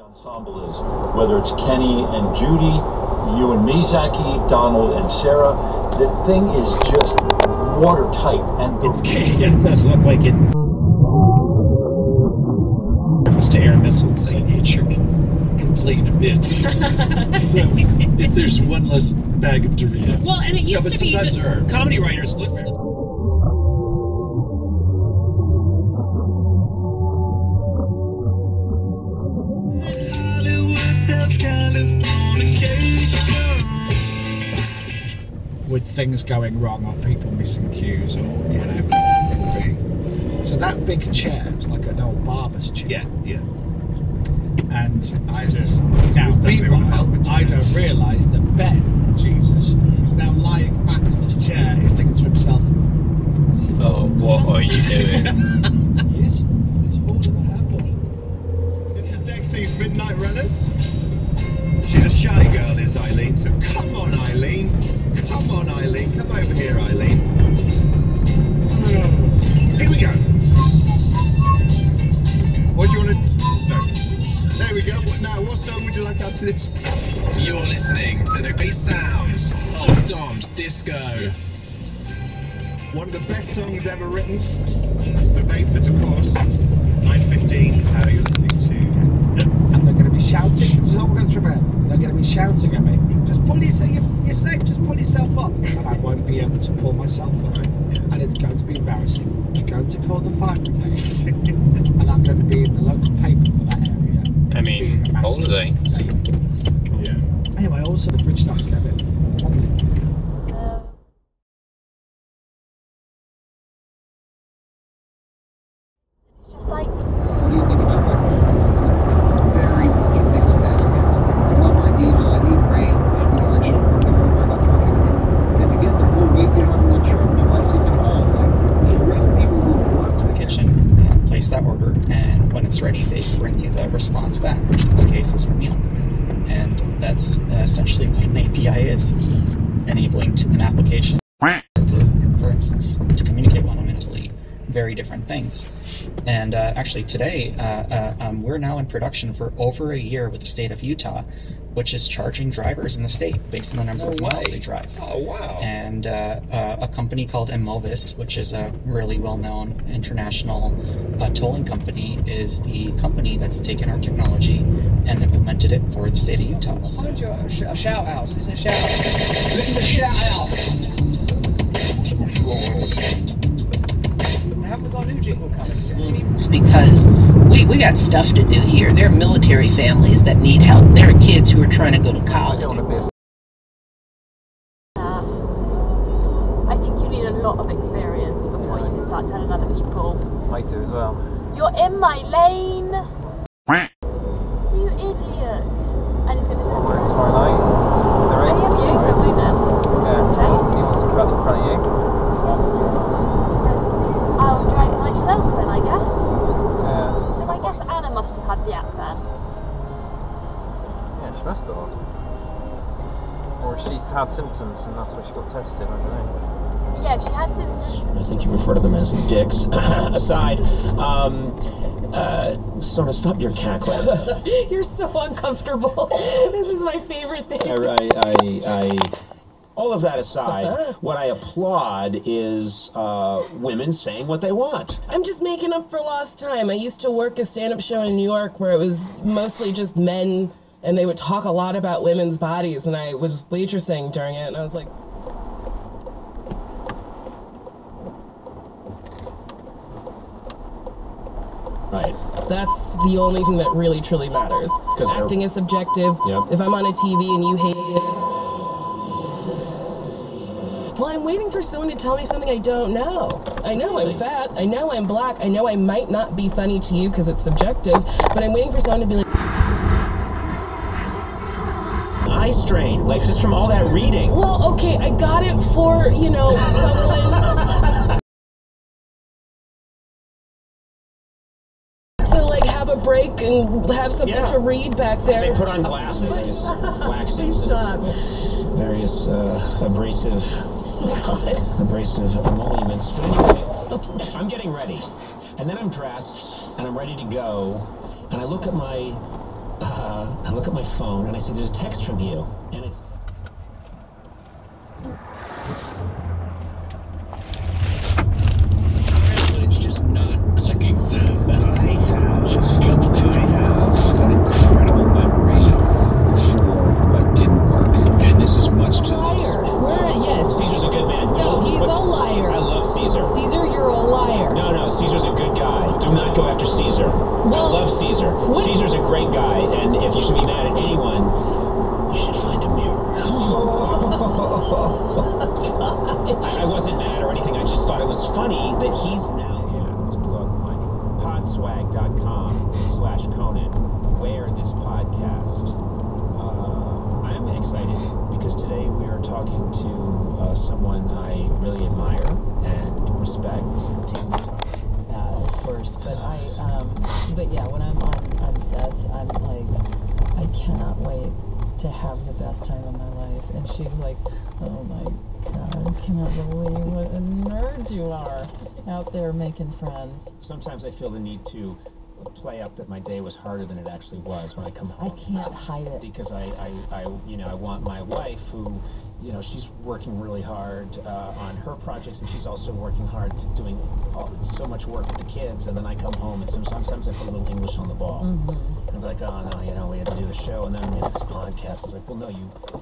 ensemble is, whether it's Kenny and Judy, you and me, Zachy, Donald and Sarah, the thing is just watertight, and it's it does look like it. Surface-to-air missiles. They hit your complain a bit. So if there's one less bag of Doritos. Well, and it used but to be sometimes there are comedy writers listen. With things going wrong or people missing cues or whatever it could be. So that big chair, it's like an old barber's chair. Yeah. And I just, now meanwhile, I don't realise that Ben, Jesus, who's now lying back on this chair, is thinking to himself, Oh, what are you doing? He is. He's holding a hairball. This is Dexy's Midnight Runners. She's a shy girl, is Eileen, so come on, Eileen. Come on, Eileen. Come over here, Eileen. Here we go. What do you want to... No. There we go. What song would you like after this? You're listening to the great sounds of Dom's Disco. One of the best songs ever written. The Vapors, of course. 9:15. You're listening to... And they're going to be shouting. This is all we're going through, man. They're going to be shouting at me. Just pull yourself. You're safe. Just pull yourself up. And I won't be able to pull myself up. And it's going to be embarrassing. They're going to call the fire brigade. And I'm going to be in the local paper for that area. I mean, holiday. Yeah. Anyway, also the bridge starts to get a bit wobbly. It's just like... What do you think about electric trucks? Very much a mixed bag. It's not my diesel, I need range. You know, I should want to go for electric. And again, the more weight you have on the truck, the less you can haul. So the real people who work to the kitchen and place that order, and when it's ready, they bring you the response back, which in this case is your meal. And that's essentially what an API is, enabling an application for instance, to communicate fundamentally very different things. And actually today, we're now in production for over a year with the state of Utah, which is charging drivers in the state based on the number of miles they drive. Oh, wow. And a company called Immovis, which is a really well-known international tolling company, is the company that's taken our technology and implemented it for the state of Utah. So. Find you a shout house. This is a shout house. This is a shout house. What have we got a new jingle coming? It's because we got stuff to do here. There are military families that need help. There are kids who are trying to go to college. I think you need a lot of experience before you can start telling other people. I do as well. You're in my lane! You idiot! And he's going to tell you. It's fine, mate. Is there Maybe I'm you, won't it? Yeah. Okay. He wants to cut in front of you. I'll drive myself then, I guess. Yeah. So I guess Anna must have had the app then. Yeah, she must have. Or she had symptoms and that's why she got tested, I don't know. Yeah, she had symptoms. I think you refer to them as dicks. Aside, sort of stop your cackling. You're so uncomfortable. This is my favorite thing. All of that aside, what I applaud is women saying what they want. I'm just making up for lost time. I used to work a stand-up show in New York where it was mostly just men, and they would talk a lot about women's bodies, and I was waitressing during it, and I was like... Right. That's the only thing that really, truly matters. Acting is subjective. Yep. If I'm on a TV and you hate it... Well, I'm waiting for someone to tell me something I don't know. I know I'm fat. I know I'm black. I know I might not be funny to you because it's subjective, but I'm waiting for someone to be like... Eye strain, like just from all that reading. Well, okay, I got it for, you know, someone... to, like, have a break and have something to read back there. They put on glasses and just wax things. Stop. Various abrasive emoluments. But anyway, I'm getting ready. And then I'm dressed, and I'm ready to go. And I look at my I look at my phone and I see there's a text from you, and it's... But it's just not clicking. But I have an incredible memory for what didn't work, and this is much to... Liar. Yes. Caesar's a good man. No, he's a liar. I love Caesar. Caesar, you're a liar. No, Caesar's a good guy. Do not go after Caesar. I love Caesar. Caesar's a great guy, and if you should be mad at anyone, you should find a mirror. I wasn't mad or anything. I just thought it was funny that he's now... Yeah, this blog, like podswag.com/Conan, where this podcast. I'm excited because today we are talking to someone I really admire and respect. Of course, but but yeah, when I'm on sets, I'm like, I cannot wait to have the best time of my life. And she's like, oh my God, I cannot believe what a nerd you are out there making friends. Sometimes I feel the need to play up that my day was harder than it actually was when I come home. I can't hide it. Because I want my wife, who, she's working really hard on her projects, and she's also working hard doing so much work with the kids, and then I come home, and sometimes I put a little English on the ball. And I'm like, oh no, we had to do the show, and then we made this podcast. I was like, well, no,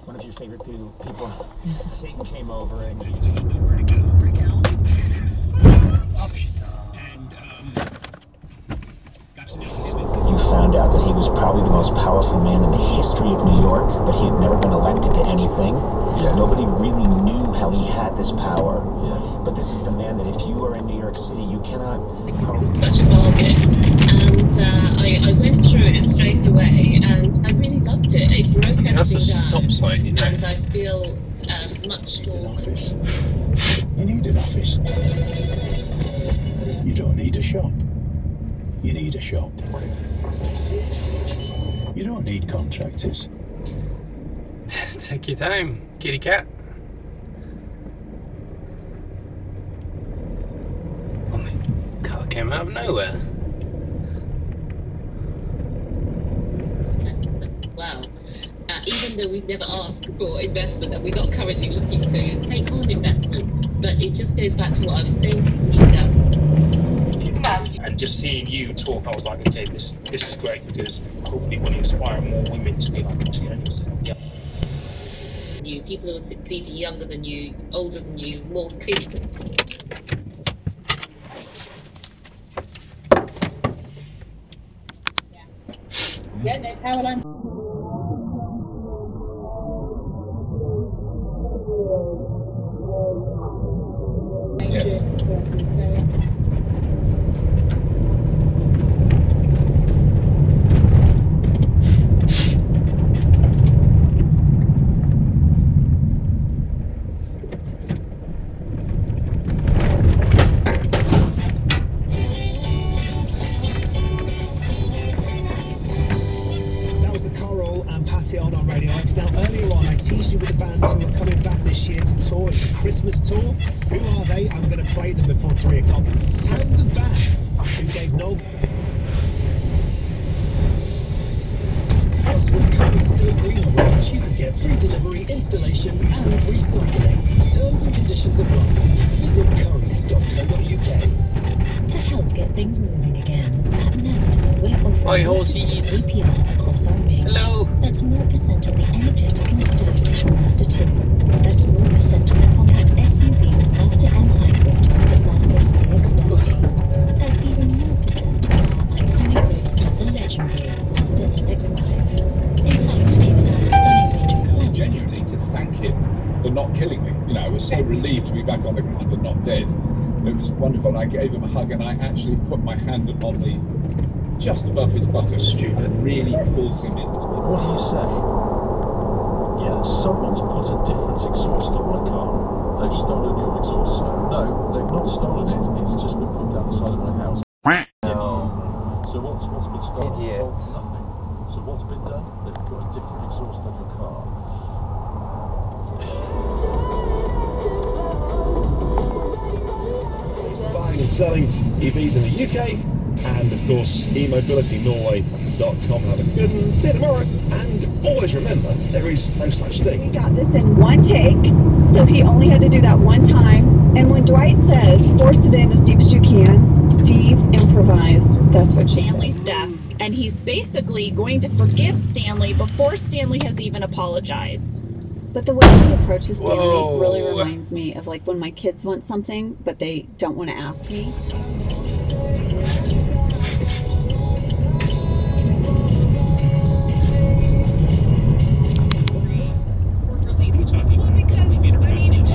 one of your favorite people, Satan came over, and you didn't know where to go. You found out that he was probably the most powerful man in the history of New York, but he had never been elected to anything. Yeah. Nobody really knew how he had this power. Yeah. But this is the man that if you are in New York City, you cannot... Because it was such a bargain, and I went through it straight away, and I really loved it. It broke everything That's a down. stop sign, And I feel much more... Office. You need an office. You don't need a shop. You need a shop. You don't need contractors. Take your time, kitty cat. Oh, the colour came out of nowhere. Investments as well. Even though we've never asked for investment and we're not currently looking to take on investment, but it just goes back to what I was saying to Peter. And just seeing you talk, I was like, okay, this is great, because hopefully we'll inspire more women to be like, yeah. You people who are succeeding, younger than you, older than you, more people. Yeah, no power lines. Yes. On Radio X. Now, earlier on, I teased you with the bands who are coming back this year to tour. It's a Christmas tour. Who are they? I'm going to play them before 3 o'clock. And the band who gave no... Plus, with Curry's Go Green range, you can get free delivery, installation, and recycling. Terms and conditions apply. Visit currys.co.uk. To help get things moving again, at Nest, we're offering 1% APR across our range. Hello. That's 0% on the energetic and stylish Mazda 2. That's 0% on the compact SUV Mazda M Hybrid, the Mazda CX-30. That's even 0% on our iconic roadster, the legendary Mazda MX-5. In fact, even our stunning range of cars. Genuinely to thank him for not killing me. I was so relieved to be back on the ground and not dead. It was wonderful, and I gave him a hug, and I actually put my hand on just above his buttocks, and really pulled him into it. What do you say? Yeah, someone's put a different exhaust on my car. They've stolen your exhaust, sir. No, they've not stolen it. It's just been put down the side of my house. So what's been stolen? Idiot. Well, nothing. So what's been done? They've put a different exhaust on your car. Buying and selling EVs in the UK And of course, emobilitynorway.com. Have a good one. See you tomorrow. And always remember, there is no such thing. We got this in one take, so he only had to do that one time. And when Dwight says, force it in as deep as you can, Steve improvised. That's what she Stanley's said. desk, and he's basically going to forgive Stanley before Stanley has even apologized. But the way he approaches Stanley Whoa. really reminds me of like when my kids want something, but they don't want to ask me.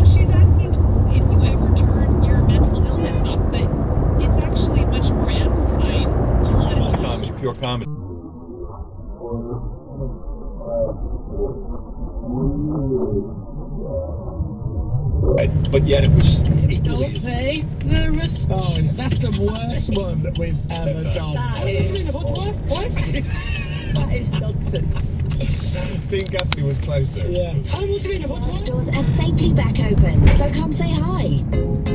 She's asking if you ever turn your mental illness off, but it's actually much more amplified a lot of times. Comedy, pure comedy. Right, but yet it was equally. Oh, that's the worst one that we've ever done. That is nonsense. Dean Gaffney was closer. Yeah. Stores are safely back open, so come say hi.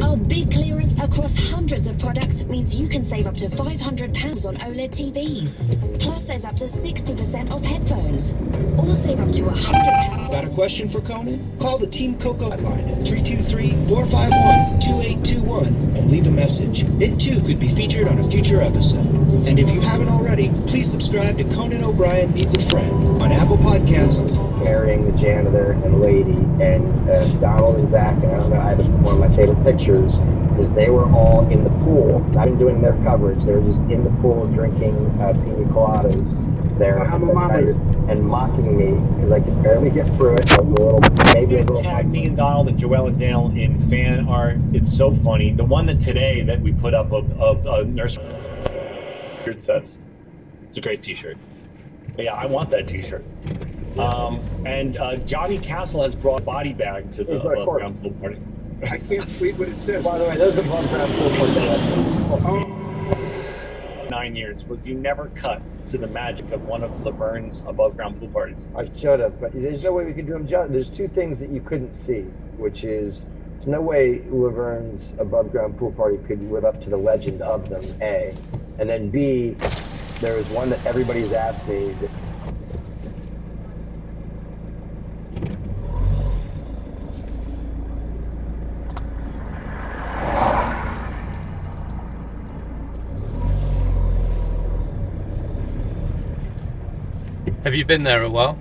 Our big clearance across hundreds of products means you can save up to £500 on OLED TVs. Plus, there's up to 60% off headphones. Or save up to £100. Got a question for Conan? Call the Team Coco hotline at 323-451-2821 and leave a message. It too could be featured on a future episode. And if you haven't already, please subscribe to Conan O'Brien Needs a Friend on Apple Podcasts. Marrying the janitor and lady, and Donald and Zach, and I don't know, I have one of my favorite pictures, is they were all in the pool, not even doing their coverage, they were just in the pool drinking pina coladas there and mocking me because I could barely get through it. Maybe a little. Tag me and Donald and Joelle and Dale in fan art. It's so funny. The one that today that we put up of nurse sets. It's a great T-shirt. Yeah, I want that T-shirt. And Johnny Castle has brought a body bag to the above ground pool party. I can't read what it says. By the way, those above ground pool party. 9 years was you never cut to the magic of one of Laverne's above ground pool parties. I should have, but there's no way we could do them justice. There's two things that you couldn't see, which is there's no way Laverne's above ground pool party could live up to the legend of them, A. And then B, there was one that everybody's asked me that Have you been there a while?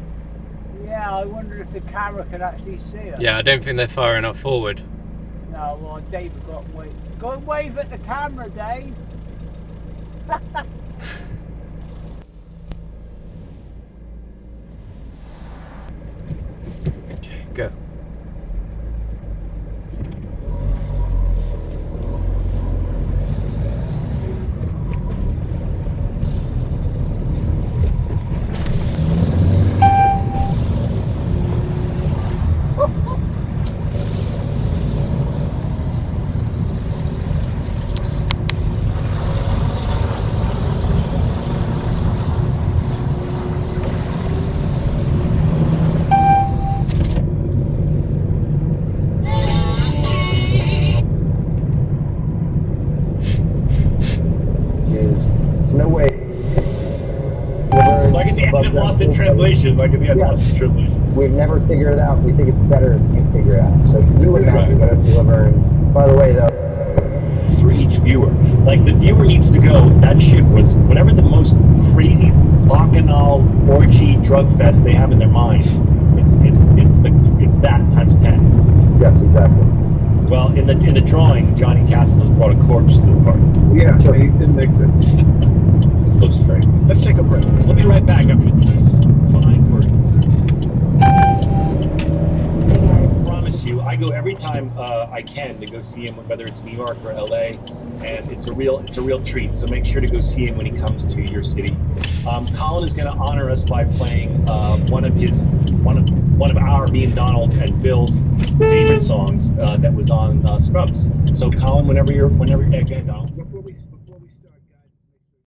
Yeah, I wonder if the camera can actually see us. Yeah, I don't think they're far enough forward. No, well, David got to wave. Go and wave at the camera, Dave. Okay, go. Lost in translation, like in the lost in translation. We've never figured it out. We think it's better if you figure it out. So you would have to go to Laverne's. By the way, though, for each viewer, like the viewer needs to go. That shit was whatever the most crazy bacchanal orgy drug fest they have in their mind. It's that times 10. Yes, exactly. Well, in the drawing, Johnny Castle has brought a corpse to the party. Yeah, so he's sitting next to it. Looks great. Let's take a break. So let me right back after these fine words. I promise you, I go every time I can to go see him, whether it's New York or LA, and it's a real treat. So make sure to go see him when he comes to your city. Colin is going to honor us by playing one of our, me and Donald and Bill's favorite songs that was on Scrubs. So Colin, whenever you're again, Donald.